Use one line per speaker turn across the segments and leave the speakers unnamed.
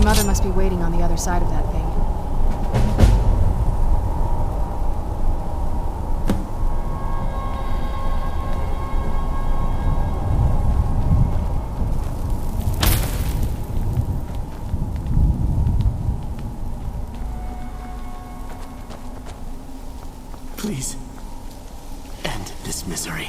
mother must be waiting on the other side of that thing.
Please, end this misery.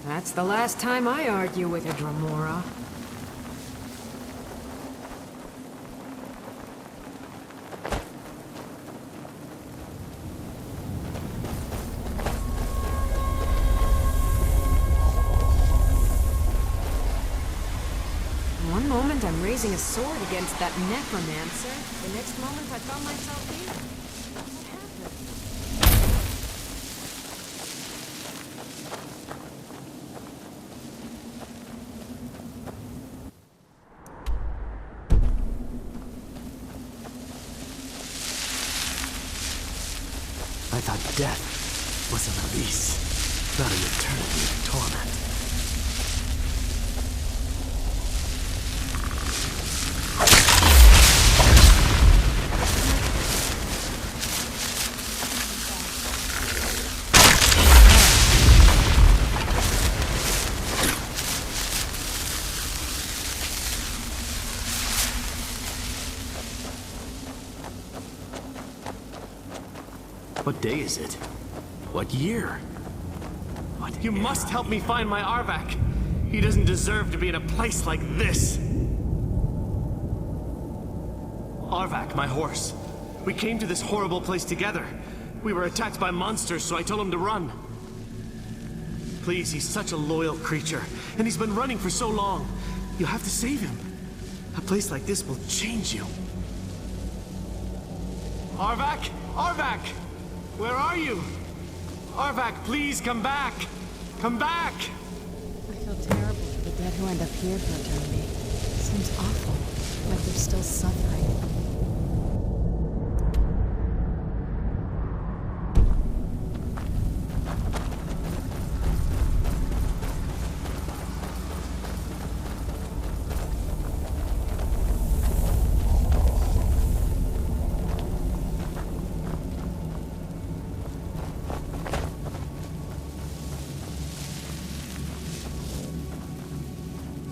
That's the last time I argue with a Dremora. One moment I'm raising a sword against that necromancer. The next moment I found myself here. What happened?
I thought death was a release, not an eternity of torment. What day is it? What year? What
You
era?
must help me find my Arvak. He doesn't deserve to be in a place like this. Arvak, my horse. We came to this horrible place together. We were attacked by monsters, so I told him to run. Please, he's such a loyal creature, and he's been running for so long. You have to save him. A place like this will change you. Arvak! Arvak! Where are you? Arvak, please come back! Come back!
I feel terrible for the dead who end up here for eternity. It seems awful, like they're still suffering.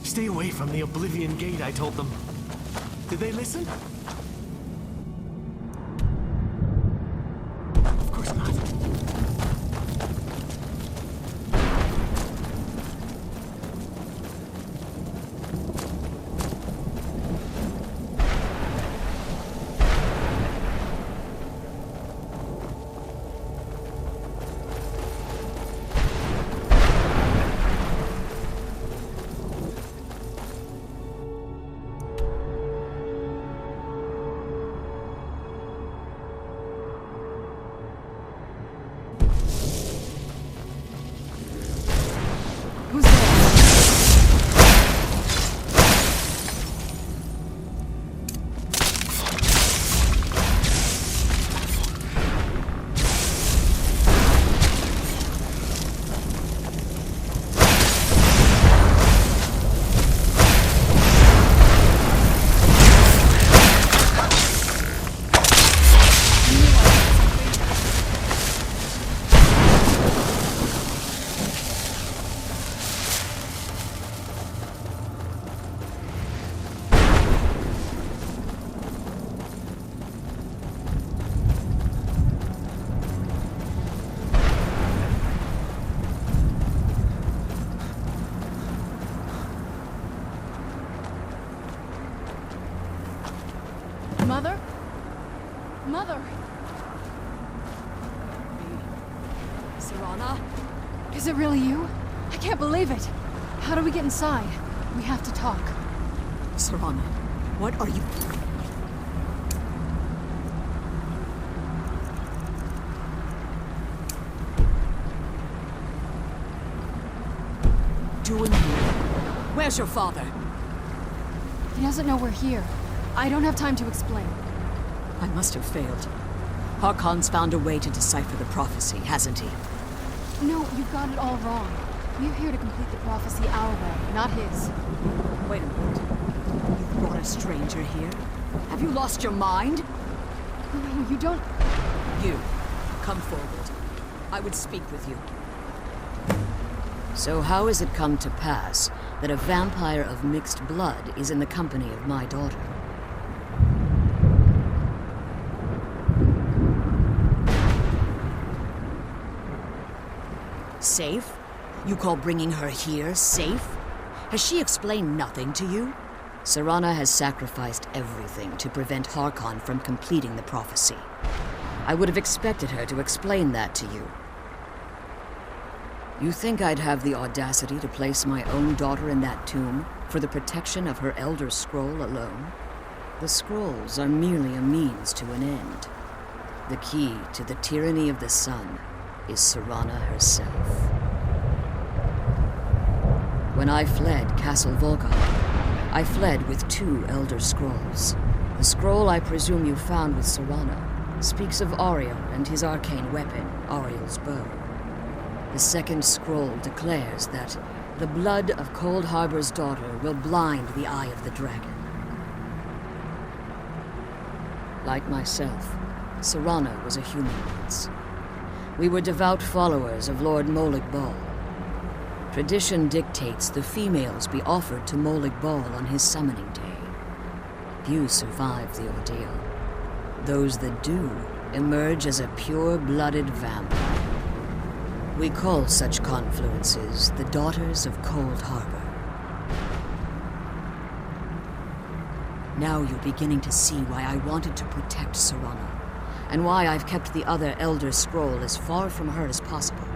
Stay away from the Oblivion Gate, I told them. Did they listen? Of course not.
Who's there? Mother? Mother!
Serana?
Is it really you? I can't believe it! How do we get inside? We have to talk.
Serana, what are you... doing here? Where's your father?
He doesn't know we're here. I don't have time to explain.
I must have failed. Harkon's found a way to decipher the prophecy, hasn't he?
No, you've got it all wrong. We're here to complete the prophecy our way, not his.
Wait a minute. You brought a stranger here? Have you lost your mind?
No, you don't...
You, come forward. I would speak with you. So how has it come to pass that a vampire of mixed blood is in the company of my daughter? Safe? You call bringing her here safe? Has she explained nothing to you? Serana has sacrificed everything to prevent Harkon from completing the prophecy. I would have expected her to explain that to you. You think I'd have the audacity to place my own daughter in that tomb for the protection of her Elder Scroll alone? The scrolls are merely a means to an end. The key to the tyranny of the sun is Serana herself. When I fled Castle Volkihar, I fled with 2 Elder Scrolls. The scroll I presume you found with Serana speaks of Ariel and his arcane weapon, Ariel's bow. The second scroll declares that the blood of Cold Harbor's daughter will blind the eye of the dragon. Like myself, Serana was a human once. We were devout followers of Lord Molig Bal. Tradition dictates the females be offered to Molig Bal on his summoning day. Few survive the ordeal. Those that do emerge as a pure-blooded vampire. We call such confluences the Daughters of Cold Harbor. Now you're beginning to see why I wanted to protect Serana, and why I've kept the other Elder Scroll as far from her as possible.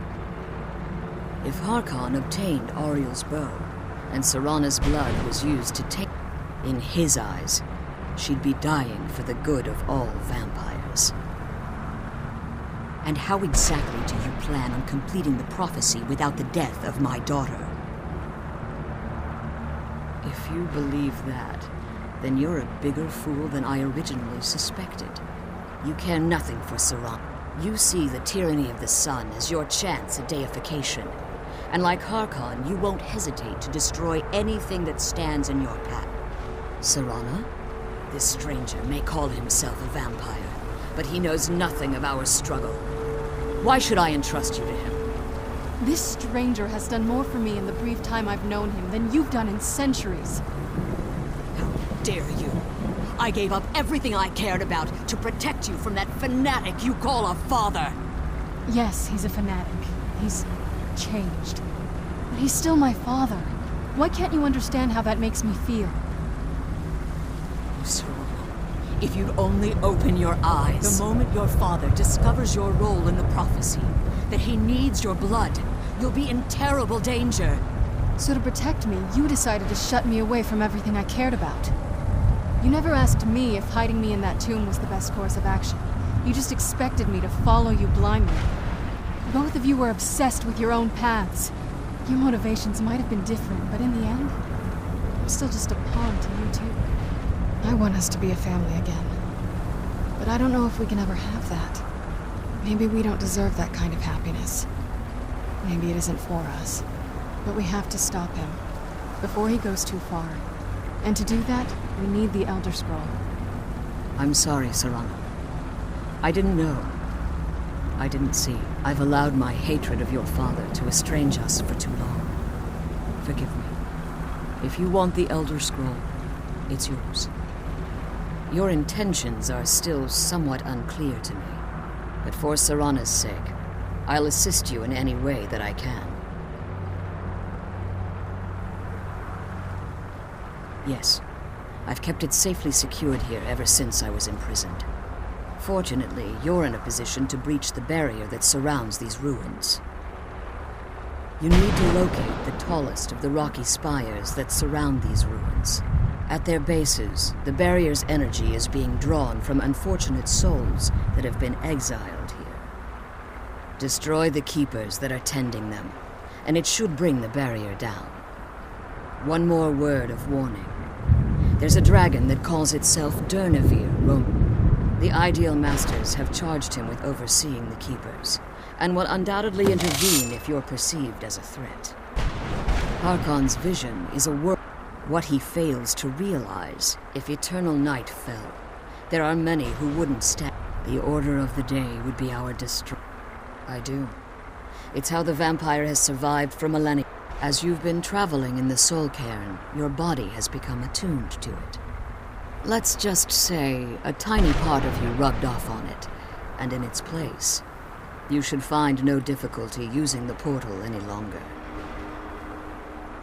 If Harkon obtained Ariel's bow, and Serana's blood was used to take... In his eyes, she'd be dying for the good of all vampires. And how exactly do you plan on completing the prophecy without the death of my daughter? If you believe that, then you're a bigger fool than I originally suspected. You care nothing for Serana. You see the tyranny of the sun as your chance at deification. And like Harkon, you won't hesitate to destroy anything that stands in your path. Serana? This stranger may call himself a vampire, but he knows nothing of our struggle. Why should I entrust you to him?
This stranger has done more for me in the brief time I've known him than you've done in centuries.
How dare you? I gave up everything I cared about to protect you from that fanatic you call a father.
Yes, he's a fanatic. He's changed. But he's still my father. Why can't you understand how that makes me feel?
Serana, if you'd only open your eyes. The moment your father discovers your role in the prophecy, that he needs your blood, you'll be in terrible danger.
So to protect me, you decided to shut me away from everything I cared about. You never asked me if hiding me in that tomb was the best course of action. You just expected me to follow you blindly. Both of you were obsessed with your own paths. Your motivations might have been different, but in the end, I'm still just a pawn to you too. I want us to be a family again. But I don't know if we can ever have that. Maybe we don't deserve that kind of happiness. Maybe it isn't for us. But we have to stop him, before he goes too far. And to do that, we need the Elder Scroll.
I'm sorry, Serana. I didn't know. I didn't see. I've allowed my hatred of your father to estrange us for too long. Forgive me. If you want the Elder Scroll, it's yours. Your intentions are still somewhat unclear to me, but for Serana's sake, I'll assist you in any way that I can. Yes, I've kept it safely secured here ever since I was imprisoned. Fortunately, you're in a position to breach the barrier that surrounds these ruins. You need to locate the tallest of the rocky spires that surround these ruins. At their bases, the barrier's energy is being drawn from unfortunate souls that have been exiled here. Destroy the keepers that are tending them, and it should bring the barrier down. One more word of warning. There's a dragon that calls itself Durnevere roaming. The Ideal Masters have charged him with overseeing the Keepers, and will undoubtedly intervene if you're perceived as a threat. Harkon's vision is a world. What he fails to realize, if eternal night fell, there are many who wouldn't stand. The order of the day would be our destruction. I do. It's how the vampire has survived for millennia. As you've been traveling in the soul cairn, your body has become attuned to it. Let's just say a tiny part of you rubbed off on it, and in its place, you should find no difficulty using the portal any longer.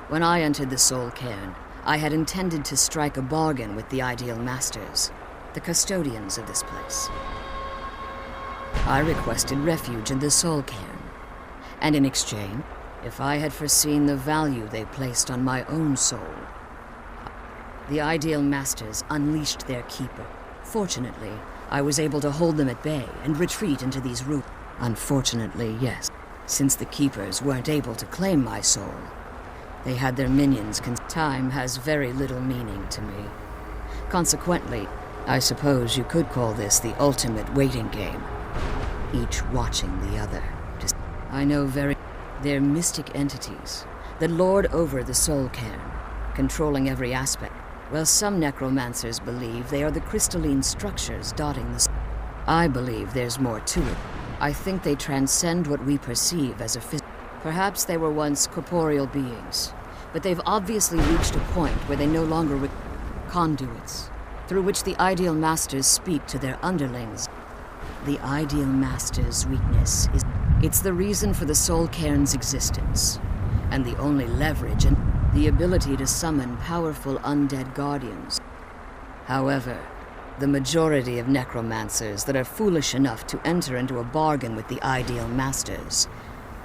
When I entered the soul cairn, I had intended to strike a bargain with the Ideal Masters, the custodians of this place. I requested refuge in the soul cairn, and in exchange, if I had foreseen the value they placed on my own soul, the Ideal Masters unleashed their keeper. Fortunately, I was able to hold them at bay and retreat into these ruins. Unfortunately, yes, since the keepers weren't able to claim my soul, they had their minions. Time has very little meaning to me. Consequently, I suppose you could call this the ultimate waiting game, each watching the other. I know they're mystic entities that lord over the soul cairn, controlling every aspect. Well, some necromancers believe they are the crystalline structures dotting the I believe there's more to it. I think they transcend what we perceive as a Perhaps they were once corporeal beings, but they've obviously reached a point where they no longer conduits, through which the Ideal Masters speak to their underlings. The Ideal Masters' weakness is it's the reason for the soul cairn's existence, and the only leverage and the ability to summon powerful undead guardians. However, the majority of necromancers that are foolish enough to enter into a bargain with the Ideal Masters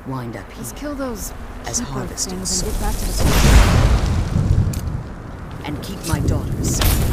wind up
Let's kill those
as
keeper
harvested
things and
souls.
get back to the
And keep my daughters safe.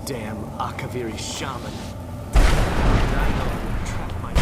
damn Akaviri shaman. I know I'm gonna trap my...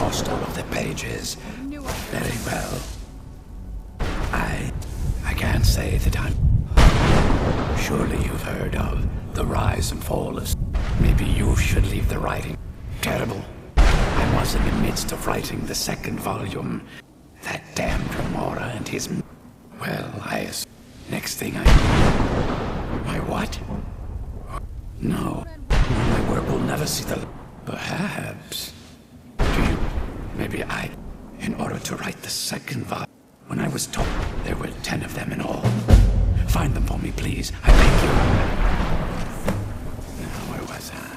lost all of the pages. Very well. I can't say that I'm... Surely you've heard of the rise and fall of... Maybe you should leave the writing. Terrible. I was in the midst of writing the second volume. That damned Remora and his... Well, next thing I... My what? No. My work will never see the... Perhaps... Maybe in order to write the second volume... When I was told there were 10 of them in all. Find them for me, please. I beg you. Now, where was I?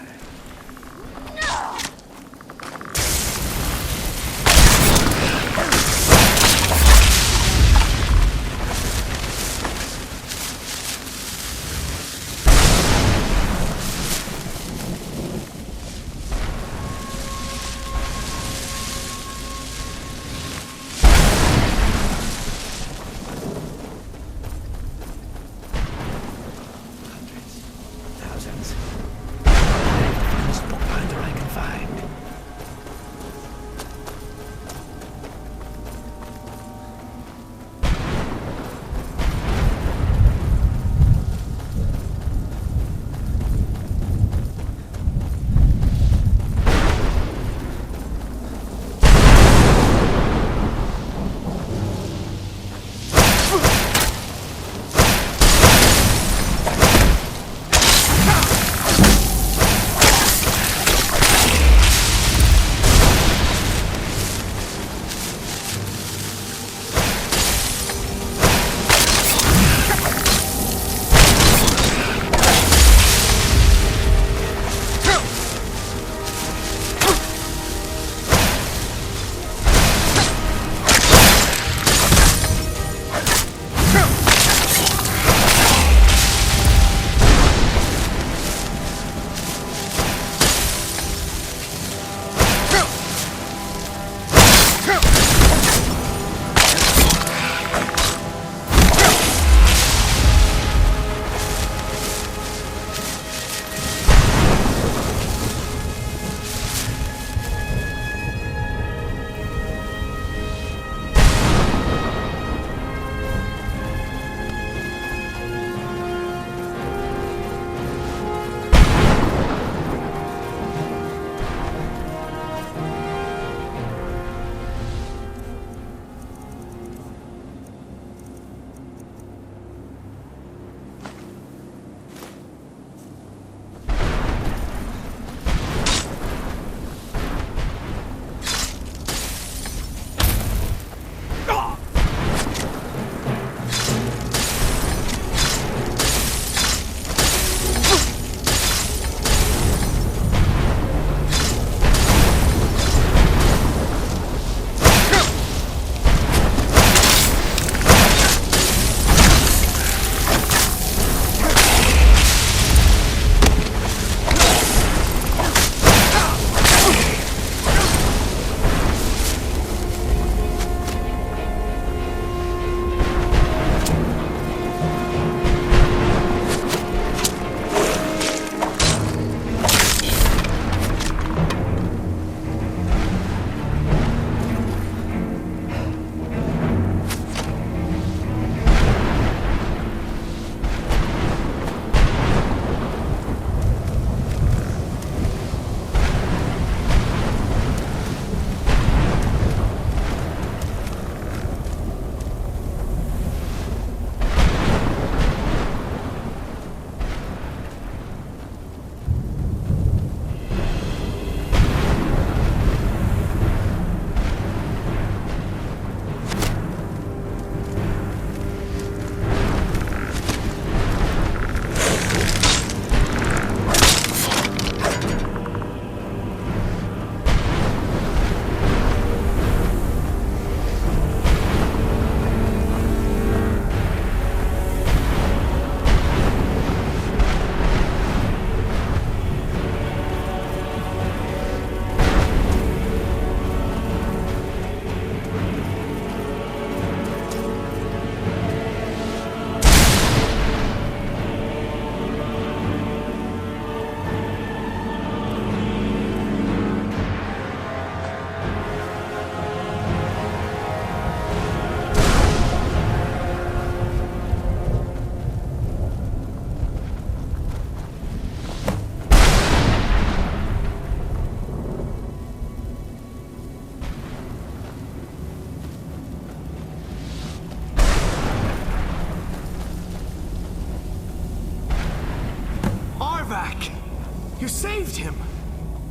saved him!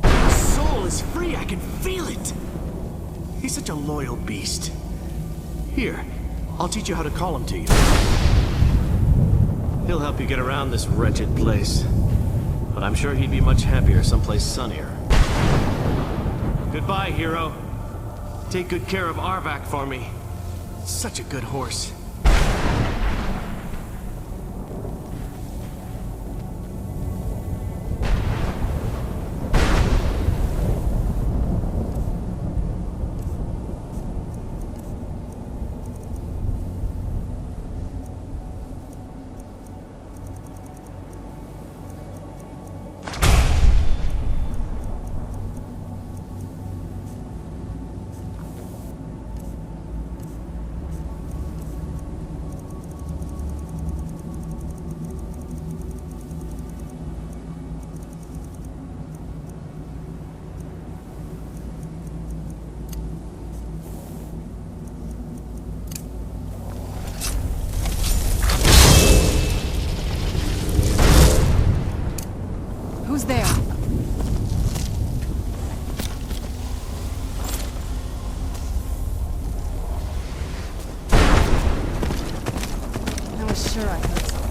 His soul is free, I can feel it! He's such a loyal beast. Here, I'll teach you how to call him to you. He'll help you get around this wretched place. But I'm sure he'd be much happier someplace sunnier. Goodbye, hero. Take good care of Arvak for me. Such a good horse.
Who's there? I was sure I heard something.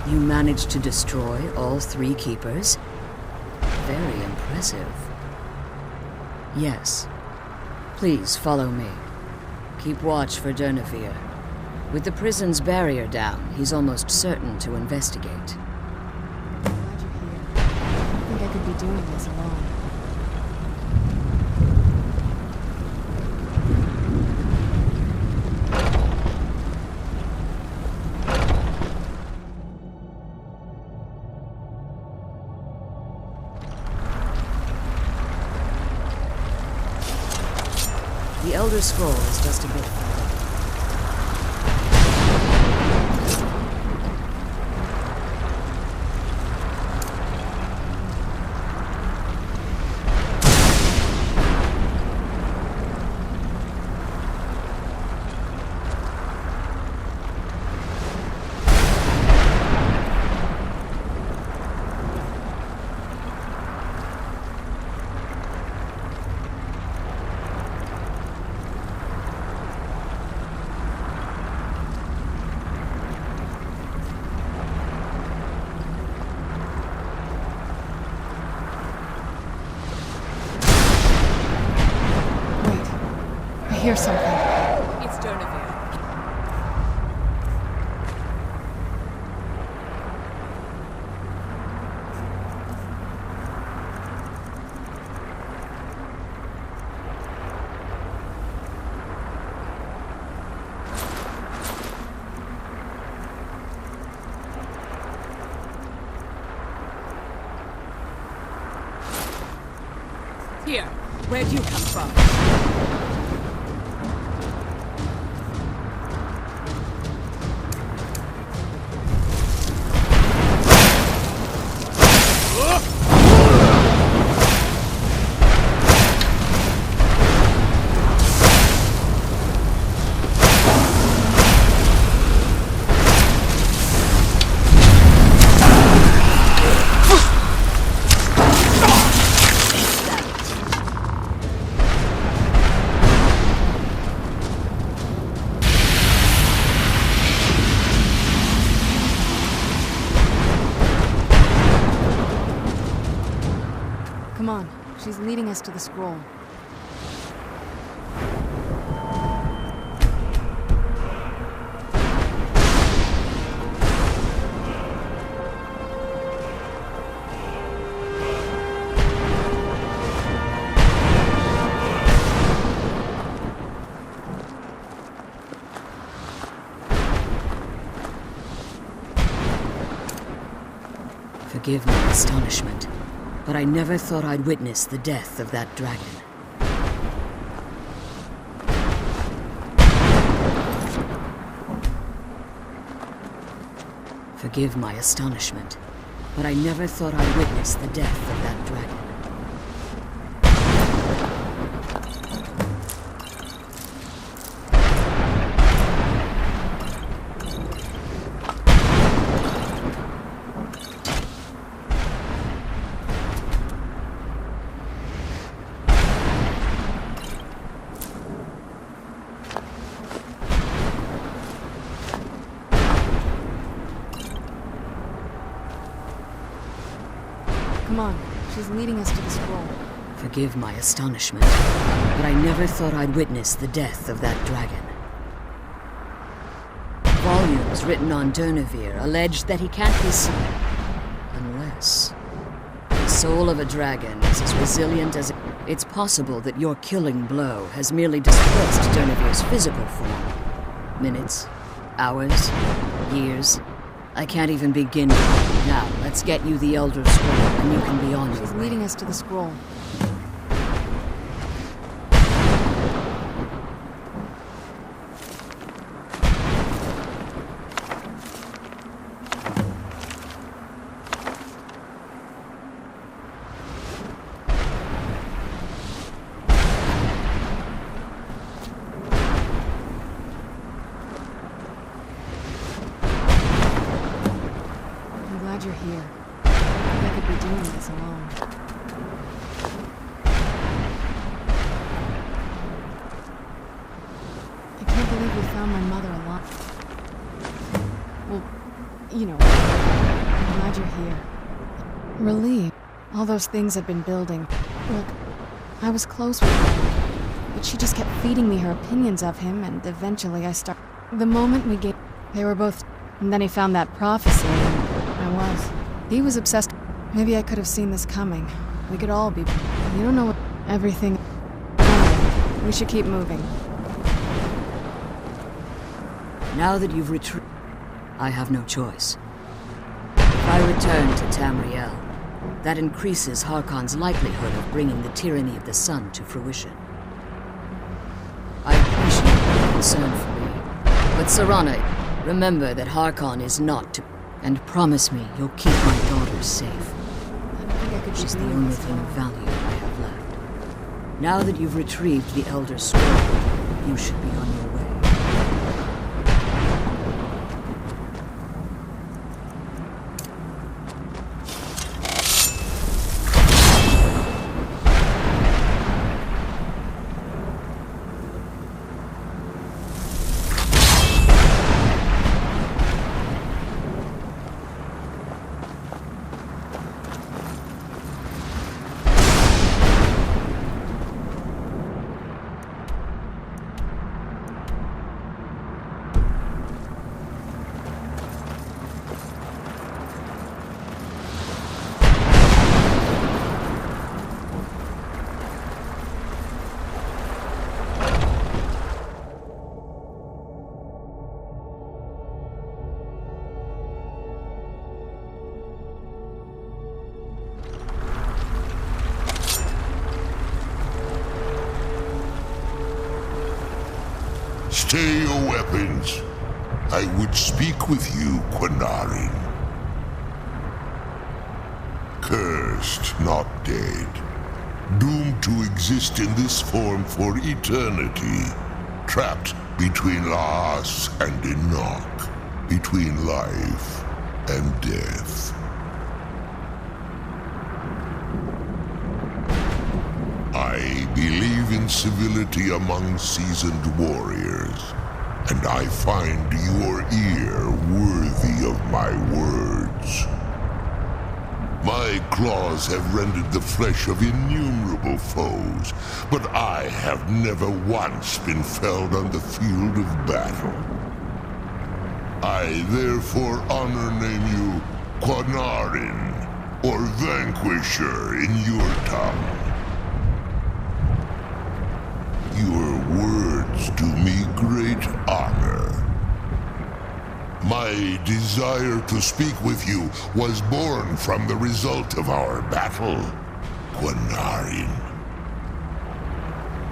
You managed to destroy all 3 keepers? Very impressive. Yes. Please follow me. Keep watch for Durnevere. With the prison's barrier down, he's almost certain to investigate.
I'm glad you're here. I don't think I could be doing this alone.
The Elder Scroll is just a bit further.
I hear something.
It's Durnevere. Here, where'd you come from?
Come on, she's leading us to the scroll.
Forgive my astonishment, but I never thought I'd witness the death of that dragon. Forgive my astonishment, but I never thought I'd witness the death of that dragon.
Come on, she's leading us to the scroll.
Forgive my astonishment, but I never thought I'd witness the death of that dragon. Volumes written on Durnevere allege that he can't be seen unless the soul of a dragon is as resilient as it's possible that your killing blow has merely dispersed Durnevere's physical form. Minutes, hours, years. I can't even begin. Now, let's get you the Elder Scroll, and you can be on your way.
She's leading us to the scroll. You're here. I think I could be doing this alone. I can't believe we found my mother alive. Well, you know, I'm glad you're here. Relieved. All those things I've been building. Look, I was close with her, but she just kept feeding me her opinions of him, and eventually I started. The moment we gave, they were both, and then he found that prophecy, and I was. He was obsessed. Maybe I could have seen this coming. We could all be. You don't know what everything. Anyway, we should keep moving.
Now that you've retreated, I have no choice. If I return to Tamriel, that increases Harkon's likelihood of bringing the tyranny of the sun to fruition. I appreciate your concern for me, but Serana, remember that Harkon is not to... And promise me you'll keep my daughter safe.
I don't think I could
She's
just
the
leave
only
this
thing of
alone.
value I have left. Now that you've retrieved the Elder Scroll, you should be on your way.
Stay your weapons. I would speak with you, Quinarin. Cursed, not dead. Doomed to exist in this form for eternity. Trapped between Laas and Enoch. Between life and death. I believe in civility among seasoned warriors, and I find your ear worthy of my words. My claws have rended the flesh of innumerable foes, but I have never once been felled on the field of battle. I therefore honor name you Quinarin, or Vanquisher in your tongue. Your words do me great honor. My desire to speak with you was born from the result of our battle, Quinarin.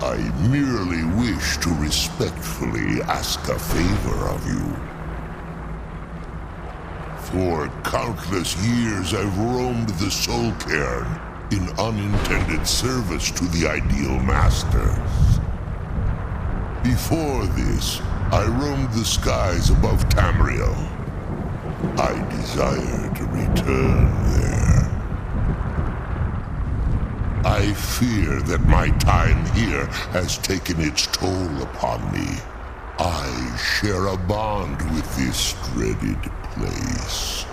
I merely wish to respectfully ask a favor of you. For countless years I've roamed the Soul Cairn in unintended service to the Ideal Masters. Before this, I roamed the skies above Tamriel. I desire to return there. I fear that my time here has taken its toll upon me. I share a bond with this dreaded place.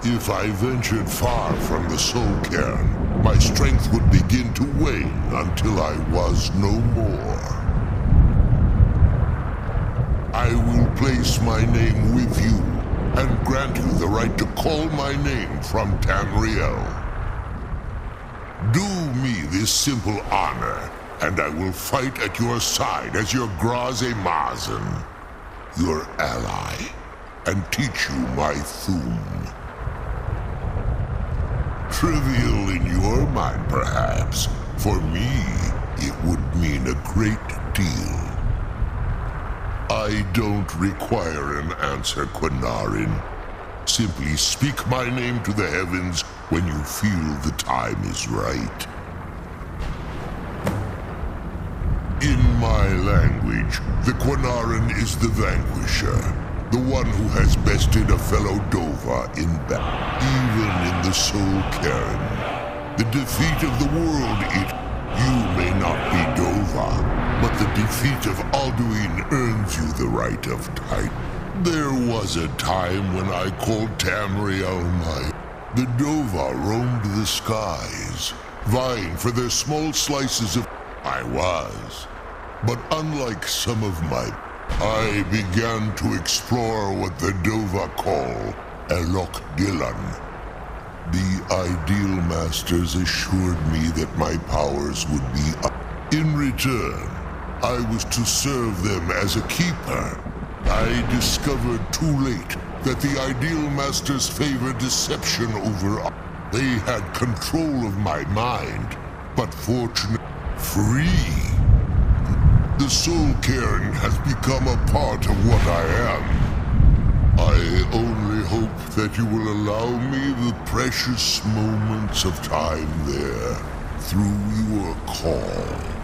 If I ventured far from the Soul Cairn, my strength would begin to wane until I was no more. I will place my name with you, and grant you the right to call my name from Tamriel. Do me this simple honor, and I will fight at your side as your Graze Mazen, your ally, and teach you my Thum. Trivial in your mind, perhaps. For me, it would mean a great deal. I don't require an answer, Quinarin. Simply speak my name to the heavens when you feel the time is right. In my language, the Quinarin is the vanquisher, the one who has bested a fellow Dova in battle. Even in the Soul Cairn, the defeat of the World Eater. You may not be Dova, but the defeat of Alduin earns you the right of title. There was a time when I called Tamriel my... The Dova roamed the skies, vying for their small slices of... I was. But unlike some of my... I began to explore what the Dova call Elok Gillan. The Ideal Masters assured me that my powers would be... In return, I was to serve them as a keeper. I discovered too late that the Ideal Masters favor deception over... They had control of my mind, but fortunately free. The soul Cairn has become a part of what I am. I only hope that you will allow me the precious moments of time there through your call.